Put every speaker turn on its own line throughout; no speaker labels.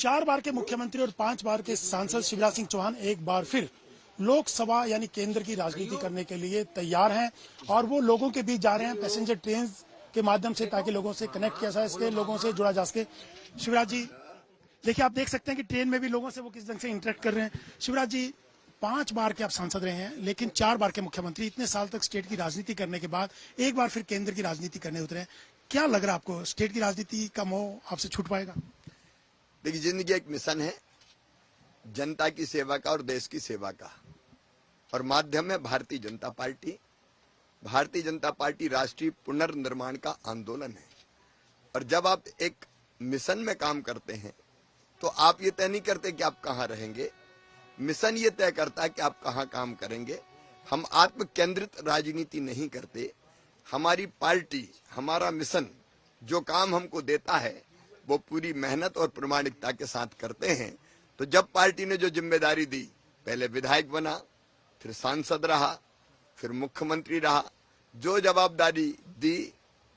4 बार के मुख्यमंत्री और 5 बार के सांसद शिवराज सिंह चौहान एक बार फिर लोकसभा यानी केंद्र की राजनीति करने के लिए तैयार हैं और वो लोगों के बीच जा रहे हैं पैसेंजर ट्रेन के माध्यम से, ताकि लोगों से कनेक्ट किया जा सके, लोगों से जुड़ा जा सके। शिवराज जी, देखिए, आप देख सकते हैं कि ट्रेन में भी लोगों से वो किस ढंग से इंटरेक्ट कर रहे हैं। शिवराज जी, 5 बार के आप सांसद रहे हैं, लेकिन 4 बार के मुख्यमंत्री, इतने साल तक स्टेट की राजनीति करने के बाद एक बार फिर केंद्र की राजनीति करने उतरे हैं। क्या लग रहा है आपको, स्टेट की राजनीति का मोह आपसे छूट पाएगा?
देखिए, जिंदगी एक मिशन है, जनता की सेवा का और देश की सेवा का, और माध्यम है भारतीय जनता पार्टी। भारतीय जनता पार्टी राष्ट्रीय पुनर्निर्माण का आंदोलन है, और जब आप एक मिशन में काम करते हैं तो आप ये तय नहीं करते कि आप कहाँ रहेंगे, मिशन ये तय करता है कि आप कहाँ काम करेंगे। हम आत्म केंद्रित राजनीति नहीं करते। हमारी पार्टी, हमारा मिशन जो काम हमको देता है वो पूरी मेहनत और प्रामाणिकता के साथ करते हैं। तो जब पार्टी ने जो जिम्मेदारी दी, पहले विधायक बना, फिर सांसद रहा, फिर मुख्यमंत्री रहा, जो जवाबदारी दी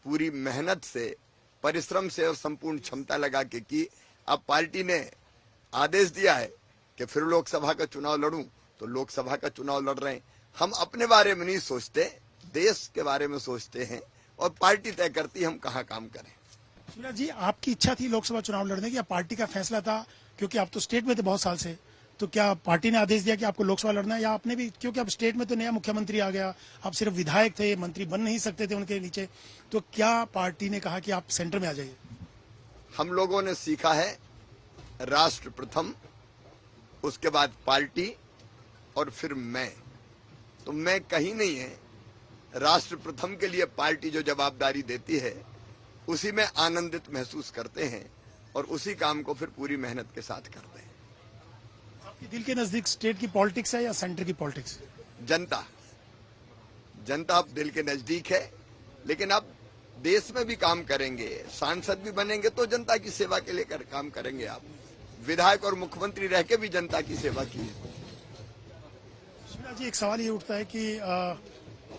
पूरी मेहनत से, परिश्रम से और संपूर्ण क्षमता लगा के की। अब पार्टी ने आदेश दिया है कि फिर लोकसभा का चुनाव लड़ूं, तो लोकसभा का चुनाव लड़ रहे हैं। हम अपने बारे में नहीं सोचते, देश के बारे में सोचते हैं, और पार्टी तय करती है हम कहाँ काम करें।
शिवराज जी, आपकी इच्छा थी लोकसभा चुनाव लड़ने की या पार्टी का फैसला था? क्योंकि आप तो स्टेट में थे बहुत साल से, तो क्या पार्टी ने आदेश दिया कि आपको लोकसभा लड़ना है, या आपने भी, क्योंकि अब स्टेट में तो नया मुख्यमंत्री आ गया, आप सिर्फ विधायक थे, मंत्री बन नहीं सकते थे उनके नीचे, तो क्या पार्टी ने कहा कि आप सेंटर में आ जाइए?
हम लोगों ने सीखा है राष्ट्र प्रथम, उसके बाद पार्टी, और फिर मैं। तो मैं कहीं नहीं है। राष्ट्र प्रथम के लिए पार्टी जो जवाबदारी देती है उसी में आनंदित महसूस करते हैं, और उसी काम को फिर पूरी मेहनत के साथ करते हैं।
आपके दिल के नजदीक स्टेट की पॉलिटिक्स है या सेंटर की पॉलिटिक्स?
जनता। जनता अब दिल के नजदीक है, लेकिन अब देश में भी काम करेंगे, सांसद भी बनेंगे तो जनता की सेवा के लिए काम करेंगे। आप विधायक और मुख्यमंत्री रह के भी जनता की सेवा की है।
शिवराज जी, एक सवाल ये उठता है कि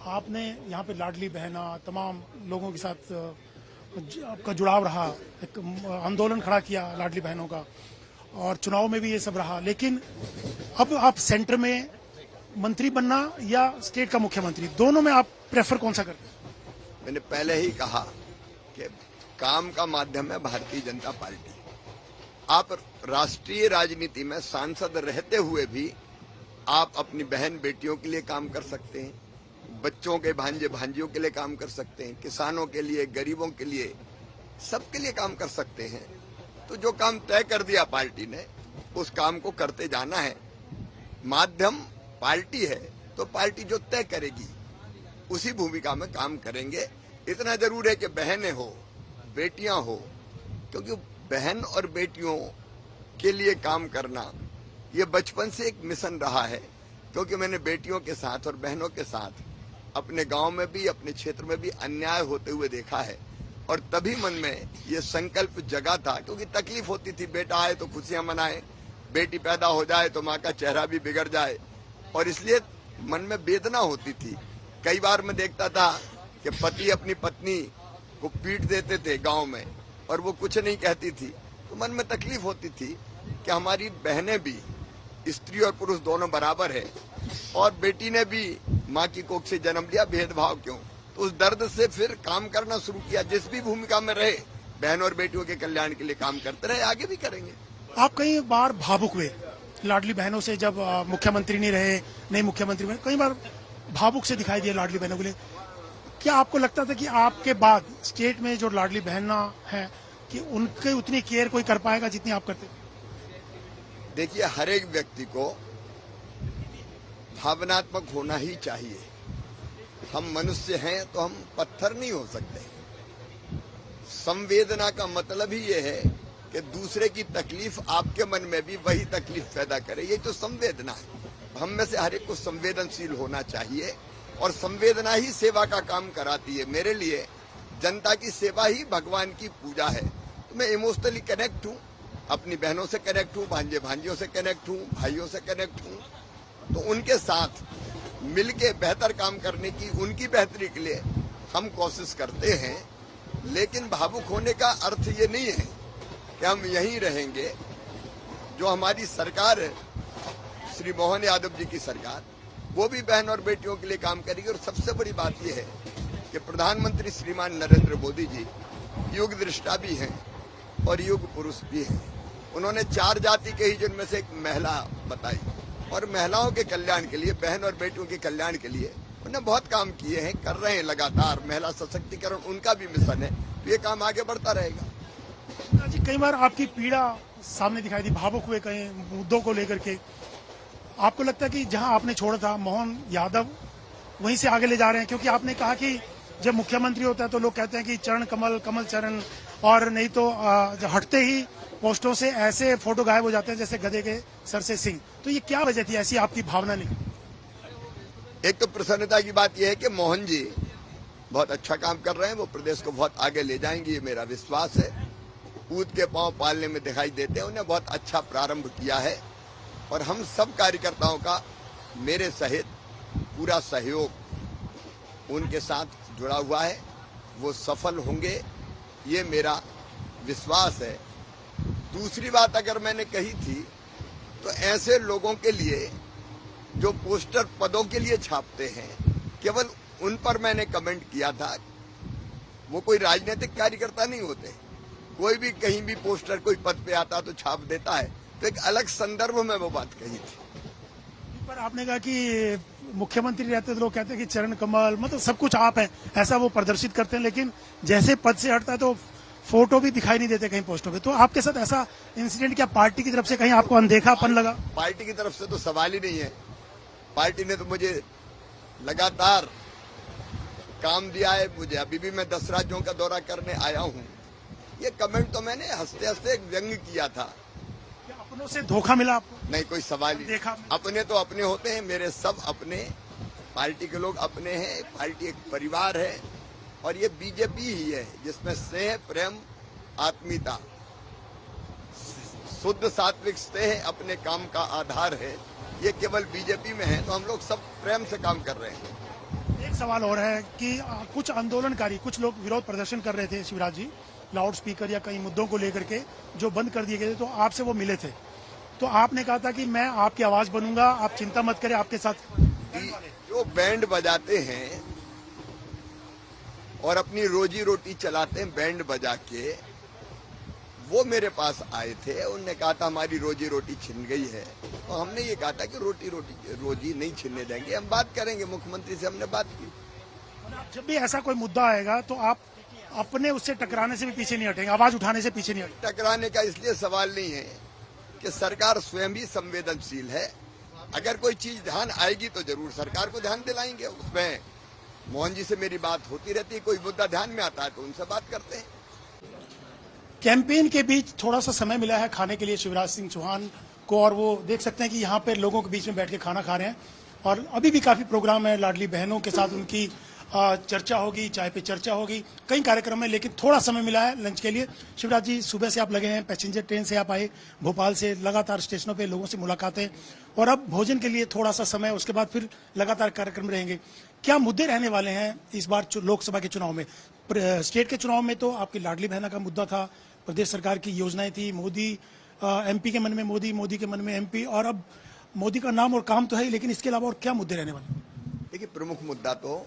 आपने यहाँ पे लाडली बहना, तमाम लोगों के साथ आपका जुड़ाव रहा, एक आंदोलन खड़ा किया लाडली बहनों का, और चुनाव में भी ये सब रहा, लेकिन अब आप सेंटर में मंत्री बनना या स्टेट का मुख्यमंत्री, दोनों में आप प्रेफर कौन सा करते हैं?
मैंने पहले ही कहा कि काम का माध्यम है भारतीय जनता पार्टी। आप राष्ट्रीय राजनीति में सांसद रहते हुए भी आप अपनी बहन बेटियों के लिए काम कर सकते हैं, बच्चों के भांजे भांजियों के लिए काम कर सकते हैं, किसानों के लिए, गरीबों के लिए, सबके लिए काम कर सकते हैं। तो जो काम तय कर दिया पार्टी ने, उस काम को करते जाना है। माध्यम पार्टी है तो पार्टी जो तय करेगी उसी भूमिका में काम करेंगे। इतना जरूर है कि बहनें हो, बेटियां हो, क्योंकि बहन और बेटियों के लिए काम करना ये बचपन से एक मिशन रहा है। क्योंकि मैंने बेटियों के साथ और बहनों के साथ अपने गांव में भी, अपने क्षेत्र में भी अन्याय होते हुए देखा है, और तभी मन में ये संकल्प जगा था। क्योंकि तकलीफ होती थी, बेटा आए तो खुशियां मनाए, बेटी पैदा हो जाए तो माँ का चेहरा भी बिगड़ जाए, और इसलिए मन में वेदना होती थी। कई बार मैं देखता था कि पति अपनी पत्नी को पीट देते थे गांव में, और वो कुछ नहीं कहती थी, तो मन में तकलीफ होती थी कि हमारी बहनें भी, स्त्री और पुरुष दोनों बराबर है, और बेटी ने भी माँ की कोख से जन्म लिया, भेदभाव क्यों? तो उस दर्द से फिर काम करना शुरू किया। जिस भी भूमिका में रहे, बहन और बेटियों के कल्याण के लिए काम करते रहे, आगे भी करेंगे।
आप कई बार भावुक हुए लाडली बहनों से, जब मुख्यमंत्री नहीं रहे, नए मुख्यमंत्री में कई बार भावुक से दिखाई दिया लाडली बहनों के लिए। क्या आपको लगता था कि आपके बाद स्टेट में जो लाडली बहना है कि उनके उतनी केयर कोई कर पाएगा जितनी आप करते?
देखिए, हर एक व्यक्ति को भावनात्मक होना ही चाहिए। हम मनुष्य हैं तो हम पत्थर नहीं हो सकते। संवेदना का मतलब ही ये है कि दूसरे की तकलीफ आपके मन में भी वही तकलीफ पैदा करे, ये तो संवेदना है। हम में से हर एक को संवेदनशील होना चाहिए, और संवेदना ही सेवा का काम कराती है। मेरे लिए जनता की सेवा ही भगवान की पूजा है। तो मैं इमोशनली कनेक्ट हूँ, अपनी बहनों से कनेक्ट हूँ, भांजे भांजियों से कनेक्ट हूँ, भाइयों से कनेक्ट हूँ। तो उनके साथ मिलके बेहतर काम करने की, उनकी बेहतरी के लिए हम कोशिश करते हैं। लेकिन भावुक होने का अर्थ ये नहीं है कि हम यहीं रहेंगे। जो हमारी सरकार है, श्री मोहन यादव जी की सरकार, वो भी बहन और बेटियों के लिए काम करेगी। और सबसे बड़ी बात यह है कि प्रधानमंत्री श्रीमान नरेंद्र मोदी जी युग दृष्टा भी हैं और युग पुरुष भी हैं। उन्होंने 4 जाति के ही जिनमें से एक महिला बताई, और महिलाओं के कल्याण के लिए, बहन और बेटियों के कल्याण के लिए उन्होंने बहुत काम किए हैं, कर रहे हैं लगातार। महिला सशक्तिकरण उनका भी मिशन है, तो ये काम आगे बढ़ता रहेगा।
जी, कई बार आपकी पीड़ा सामने दिखाई दी, भावुक हुए कई मुद्दों को लेकर के। आपको लगता है कि जहां आपने छोड़ा था मोहन यादव वहीं से आगे ले जा रहे हैं? क्योंकि आपने कहा कि जब मुख्यमंत्री होता है तो लोग कहते हैं कि चरण कमल, कमल चरण, और नहीं तो जब हटते ही पोस्टों से ऐसे फोटो गायब हो जाते हैं जैसे गधे के सर से सिंह। तो ये क्या वजह थी, ऐसी आपकी भावना नहीं?
एक तो प्रसन्नता की बात यह है कि मोहन जी बहुत अच्छा काम कर रहे हैं, वो प्रदेश को बहुत आगे ले जाएंगे, ये मेरा विश्वास है। ऊँट के पांव पालने में दिखाई देते हैं, उन्हें बहुत अच्छा प्रारंभ किया है, और हम सब कार्यकर्ताओं का मेरे सहित पूरा सहयोग उनके साथ जुड़ा हुआ है। वो सफल होंगे, ये मेरा विश्वास है। दूसरी बात अगर मैंने कही थी, तो ऐसे लोगों के लिए जो पोस्टर पदों के लिए छापते हैं, केवल उन पर मैंने कमेंट किया था। वो कोई राजनीतिक कार्यकर्ता नहीं होते, कोई भी कहीं भी पोस्टर कोई पद पे आता तो छाप देता है, तो एक अलग संदर्भ में वो बात कही थी।
पर आपने कहा कि मुख्यमंत्री रहते तो लोग कहते हैं कि चरण कमल, मतलब सब कुछ आप हैं, ऐसा वो प्रदर्शित करते हैं, लेकिन जैसे पद से हटता है तो फोटो भी दिखाई नहीं देते कहीं पोस्टों पे। तो आपके साथ ऐसा इंसिडेंट क्या पार्टी की तरफ से कहीं आपको अनदेखापन लगा?
पार्टी की तरफ से तो सवाल ही नहीं है। पार्टी ने तो मुझे लगातार काम दिया है। मुझे अभी भी मैं 10 राज्यों का दौरा करने आया हूँ। ये कमेंट तो मैंने हंसते हंसते एक व्यंग किया था।
क्या अपनों से धोखा मिला आपको?
नहीं, कोई सवाल ही
देखा।
अपने तो अपने होते हैं, मेरे सब अपने, पार्टी के लोग अपने हैं। पार्टी एक परिवार है, और ये बीजेपी ही है जिसमें स्नेह, प्रेम, आत्मीयता, शुद्ध सात्विक स्नेह अपने काम का आधार है। ये केवल बीजेपी में है, तो हम लोग सब प्रेम से काम कर रहे हैं।
एक सवाल और है कि कुछ आंदोलनकारी, कुछ लोग विरोध प्रदर्शन कर रहे थे शिवराज जी, लाउड स्पीकर या कई मुद्दों को लेकर के जो बंद कर दिए गए थे, तो आपसे वो मिले थे, तो आपने कहा था कि मैं आपकी आवाज बनूंगा, आप चिंता मत करें, आपके साथ।
जो बैंड बजाते हैं और अपनी रोजी रोटी चलाते हैं बैंड बजा के, वो मेरे पास आए थे। उन्होंने कहा था हमारी रोजी रोटी छिन गई है, और हमने ये कहा था कि रोजी नहीं छिनने देंगे, हम बात करेंगे। मुख्यमंत्री से हमने बात की।
जब भी ऐसा कोई मुद्दा आएगा तो आप अपने उससे टकराने से भी पीछे नहीं हटेंगे, आवाज उठाने से पीछे नहीं हटेंगे?
टकराने का इसलिए सवाल नहीं है कि सरकार स्वयं भी संवेदनशील है। अगर कोई चीज ध्यान आएगी तो जरूर सरकार को ध्यान दिलाएंगे। उसमें मोहन जी से मेरी बात होती रहती है, कोई मुद्दा ध्यान में आता है तो उनसे बात करते हैं।
कैंपेन के बीच थोड़ा सा समय मिला है खाने के लिए शिवराज सिंह चौहान को, और वो देख सकते हैं कि यहाँ पे लोगों के बीच में बैठ के खाना खा रहे हैं, और अभी भी काफी प्रोग्राम है। लाडली बहनों के साथ उनकी चर्चा होगी, चाय पे चर्चा होगी, कई कार्यक्रम है, लेकिन थोड़ा समय मिला है लंच के लिए। शिवराज जी, सुबह से आप लगे हैं, पैसेंजर ट्रेन से आप आए भोपाल से, लगातार स्टेशनों पे लोगों से मुलाकातें, और अब भोजन के लिए थोड़ा सा समय, उसके बाद फिर लगातार कार्यक्रम रहेंगे। क्या मुद्दे रहने वाले हैं इस बार लोकसभा के चुनाव में? स्टेट के चुनाव में तो आपकी लाडली बहना का मुद्दा था, प्रदेश सरकार की योजनाएं थी, मोदी एमपी के मन में मोदी, मोदी के मन में एमपी, और अब मोदी का नाम और काम तो है, लेकिन इसके अलावा और क्या मुद्दे रहने वाले?
देखिए, प्रमुख मुद्दा तो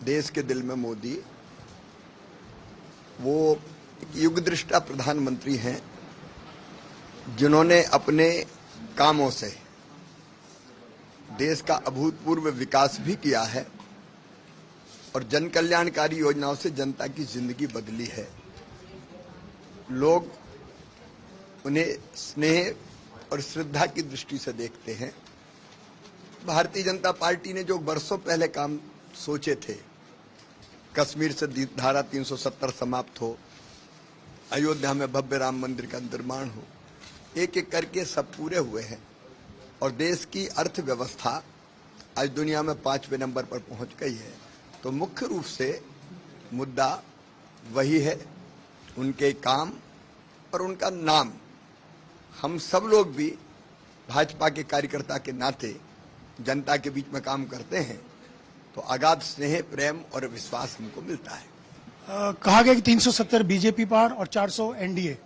देश के दिल में मोदी, वो एक युगदृष्टा प्रधानमंत्री हैं जिन्होंने अपने कामों से देश का अभूतपूर्व विकास भी किया है, और जन कल्याणकारी योजनाओं से जनता की जिंदगी बदली है। लोग उन्हें स्नेह और श्रद्धा की दृष्टि से देखते हैं। भारतीय जनता पार्टी ने जो वर्षों पहले काम सोचे थे, कश्मीर से धारा 370 समाप्त हो, अयोध्या में भव्य राम मंदिर का निर्माण हो, एक एक करके सब पूरे हुए हैं, और देश की अर्थव्यवस्था आज दुनिया में 5वें नंबर पर पहुंच गई है। तो मुख्य रूप से मुद्दा वही है, उनके काम और उनका नाम। हम सब लोग भी भाजपा के कार्यकर्ता के नाते जनता के बीच में काम करते हैं, तो अगाध स्नेह, प्रेम और विश्वास हमको मिलता है।
कहा गया कि 370 बीजेपी पार और 400 एनडीए,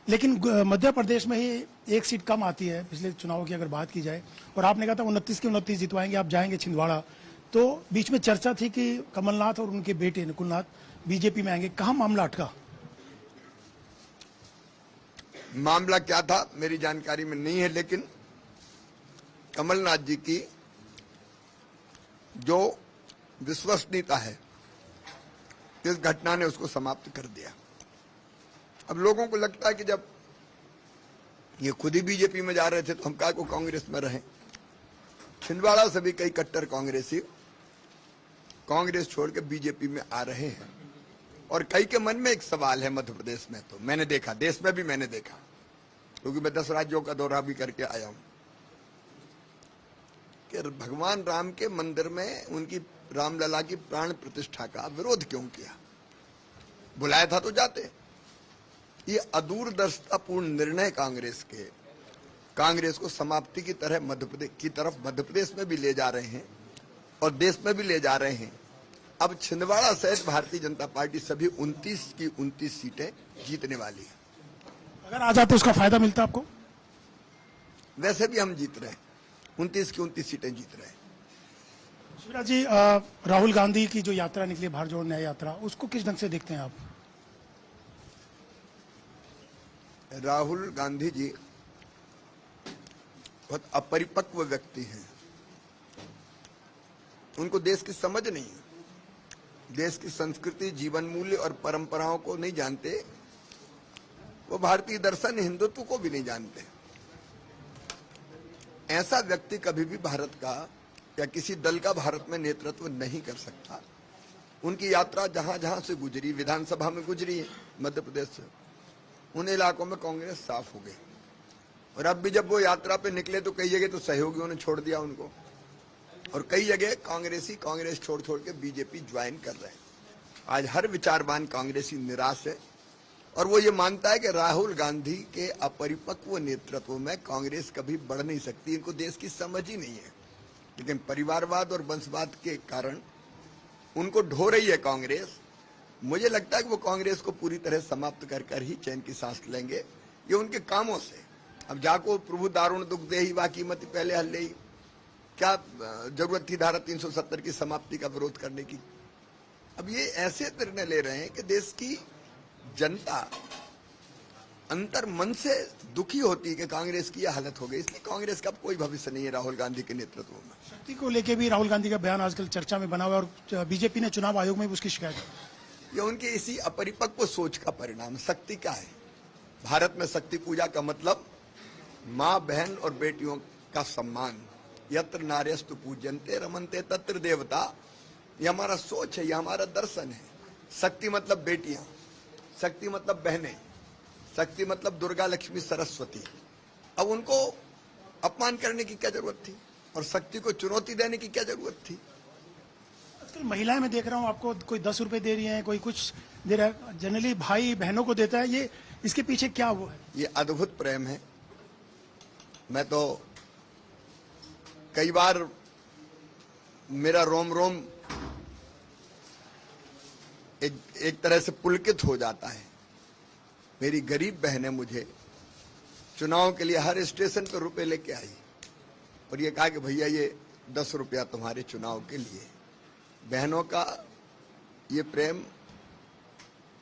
लेकिन मध्य प्रदेश में ही एक सीट कम आती है पिछले चुनाव की अगर बात की जाए, और आपने कहा था 29 के 29 जितवाएंगे, आप जाएंगे छिंदवाड़ा, तो बीच में चर्चा थी कि कमलनाथ और उनके बेटे नकुलनाथ बीजेपी में आएंगे, कहां मामला अटका?
मामला क्या था मेरी जानकारी में नहीं है, लेकिन कमलनाथ जी की जो विश्वसनीयता है इस घटना ने उसको समाप्त कर दिया। अब लोगों को लगता है कि जब ये खुद ही बीजेपी में जा रहे थे तो हम क्या को कांग्रेस में रहें। छिंदवाड़ा से भी कई कट्टर कांग्रेसी कांग्रेस छोड़ के बीजेपी में आ रहे हैं, और कई के मन में एक सवाल है मध्य प्रदेश में, तो मैंने देखा, देश में भी मैंने देखा, क्योंकि मैं 10 राज्यों का दौरा भी करके आया हूं, कि भगवान राम के मंदिर में उनकी रामलला की प्राण प्रतिष्ठा का विरोध क्यों किया? बुलाया था तो जाते। ये अदूरदर्शितापूर्ण निर्णय कांग्रेस को समाप्ति की तरह मध्य प्रदेश में भी ले जा रहे हैं और देश में भी ले जा रहे हैं। अब छिंदवाड़ा सहित भारतीय जनता पार्टी सभी 29 की 29 सीटें जीतने वाली है।
अगर आ जाते उसका फायदा मिलता आपको?
वैसे भी हम जीत रहे हैं, 29 की 29 सीटें जीत रहे हैं।
शिवराज जी, राहुल गांधी की जो यात्रा निकली, भारत जोड़ो न्याय यात्रा, उसको किस ढंग से देखते हैं आप?
राहुल गांधी जी बहुत अपरिपक्व व्यक्ति हैं। उनको देश की समझ नहीं है, देश की संस्कृति, जीवन मूल्य और परंपराओं को नहीं जानते। वो भारतीय दर्शन, हिंदुत्व को भी नहीं जानते। ऐसा व्यक्ति कभी भी भारत का या किसी दल का भारत में नेतृत्व नहीं कर सकता। उनकी यात्रा जहां जहां से गुजरी, विधानसभा में गुजरी है मध्य प्रदेश से, उन इलाकों में कांग्रेस साफ हो गई। और अब भी जब वो यात्रा पे निकले तो कई जगह तो सहयोगियों ने छोड़ दिया उनको, और कई जगह कांग्रेस छोड़ के बीजेपी ज्वाइन कर रहे हैं। आज हर विचारवान कांग्रेसी निराश है, और वो ये मानता है कि राहुल गांधी के अपरिपक्व नेतृत्व में कांग्रेस कभी बढ़ नहीं सकती। इनको देश की समझ ही नहीं है, लेकिन परिवारवाद और वंशवाद के कारण उनको ढो रही है कांग्रेस। मुझे लगता है कि वो कांग्रेस को पूरी तरह समाप्त कर ही चैन की सांस लेंगे, ये उनके कामों से। अब जाको प्रभु दारुण दुख दे ही वाकी मत पहले हल ले, क्या जरूरत थी धारा 370 की समाप्ति का विरोध करने की? अब ये ऐसे निर्णय ले रहे हैं कि देश की जनता अंतर मन से दुखी होती है कि कांग्रेस की यह हालत हो गई। इसलिए कांग्रेस का कोई भविष्य नहीं है राहुल गांधी के नेतृत्व में।
शक्ति को लेके भी राहुल गांधी का बयान आजकल चर्चा में बना हुआ है, और बीजेपी ने चुनाव आयोग में भी उसकी शिकायत की।
ये उनकी इसी अपरिपक्व सोच का परिणाम। शक्ति क्या है? भारत में शक्ति पूजा का मतलब माँ, बहन और बेटियों का सम्मान। यत्र नार्यस्तु पूज्यन्ते रमन्ते तत्र देवता। ये हमारा सोच है, ये हमारा दर्शन है। शक्ति मतलब बेटियां, शक्ति मतलब बहनें, शक्ति मतलब दुर्गा, लक्ष्मी, सरस्वती। अब उनको अपमान करने की क्या जरूरत थी, और शक्ति को चुनौती देने की क्या जरूरत थी?
आजकल महिलाएं, मैं देख रहा हूं, आपको कोई 10 रुपए दे रही हैं, कोई कुछ दे रहा है, जनरली भाई बहनों को देता है। ये इसके पीछे क्या वो है?
ये अद्भुत प्रेम है। मैं तो कई बार मेरा रोम रोम एक तरह से पुलकित हो जाता है। मेरी गरीब बहनें मुझे चुनाव के लिए हर स्टेशन पर रुपए लेके आई और ये कहा कि भैया ये 10 रुपया तुम्हारे चुनाव के लिए। बहनों का ये प्रेम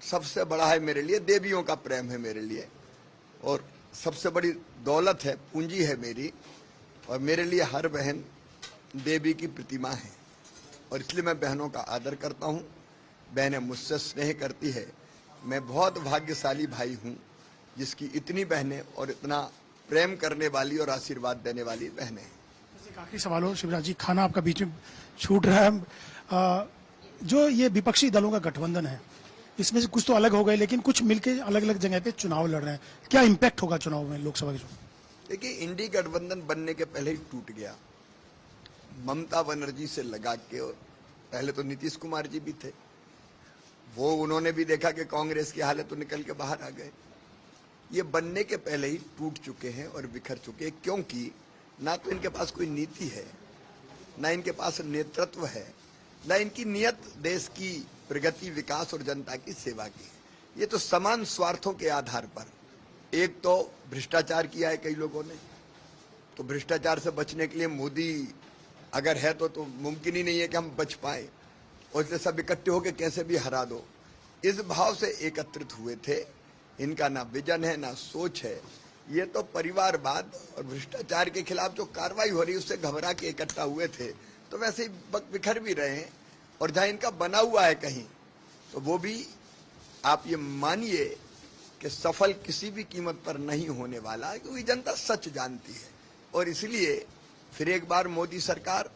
सबसे बड़ा है मेरे लिए, देवियों का प्रेम है मेरे लिए, और सबसे बड़ी दौलत है, पूंजी है मेरी। और मेरे लिए हर बहन देवी की प्रतिमा है, और इसलिए मैं बहनों का आदर करता हूँ। बहनें मुझसे स्नेह करती है। मैं बहुत भाग्यशाली भाई हूँ जिसकी इतनी बहनें और इतना प्रेम करने वाली और आशीर्वाद देने वाली बहनें हैं।
एक आखिरी सवाल हो शिवराज जी, खाना आपका बीच में छूट रहा है। जो ये विपक्षी दलों का गठबंधन है, इसमें से कुछ तो अलग हो गए, लेकिन कुछ मिलकर अलग अलग जगह पे चुनाव लड़ रहे हैं। क्या इम्पैक्ट होगा चुनाव में, लोकसभा के चुनाव?
देखिए, इंडी गठबंधन बनने के पहले ही टूट गया। ममता बनर्जी से लगा के, और पहले तो नीतीश कुमार जी भी थे, वो उन्होंने भी देखा कि कांग्रेस की हालत, तो निकल के बाहर आ गए। ये बनने के पहले ही टूट चुके हैं और बिखर चुके हैं, क्योंकि ना तो इनके पास कोई नीति है, ना इनके पास नेतृत्व है, ना इनकी नियत देश की प्रगति, विकास और जनता की सेवा की है। ये तो समान स्वार्थों के आधार पर एक तो भ्रष्टाचार किया है कई लोगों ने, तो भ्रष्टाचार से बचने के लिए मोदी अगर है तो मुमकिन ही नहीं है कि हम बच पाए, और इसलिए सब इकट्ठे होकर कैसे भी हरा दो, इस भाव से एकत्रित हुए थे। इनका ना विजन है ना सोच है, ये तो परिवारवाद और भ्रष्टाचार के खिलाफ जो कार्रवाई हो रही है उससे घबरा के इकट्ठा हुए थे, तो वैसे ही बिखर भी रहे हैं। और जहां इनका बना हुआ है कहीं, तो वो भी आप ये मानिए कि सफल किसी भी कीमत पर नहीं होने वाला, क्योंकि जनता सच जानती है। और इसलिए फिर एक बार मोदी सरकार,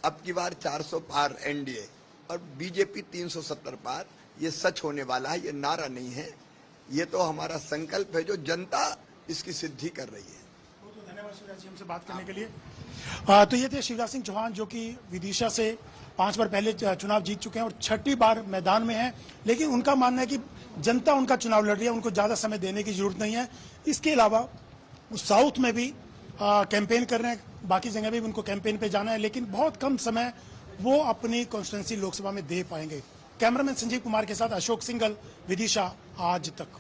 अब की बार 400 पार एनडीए और बीजेपी 370 पार, ये सच होने वाला है, ये नारा नहीं है, ये तो हमारा संकल्प है जो जनता इसकी सिद्धि कर रही है।
बहुत धन्यवाद शिवराज जी हमसे बात करने के लिए। तो ये थे शिवराज सिंह चौहान, जो कि विदिशा से 5 बार पहले चुनाव जीत चुके हैं और 6ठी बार मैदान में हैं। लेकिन उनका मानना है कि जनता उनका चुनाव लड़ रही है, उनको ज्यादा समय देने की जरूरत नहीं है। इसके अलावा वो साउथ में भी कैंपेन कर रहे हैं, बाकी जगह भी उनको कैंपेन पे जाना है, लेकिन बहुत कम समय वो अपनी कॉन्स्टिट्यूंसी लोकसभा में दे पाएंगे। कैमरामैन संजीव कुमार के साथ अशोक सिंघल, विदिशा आज तक।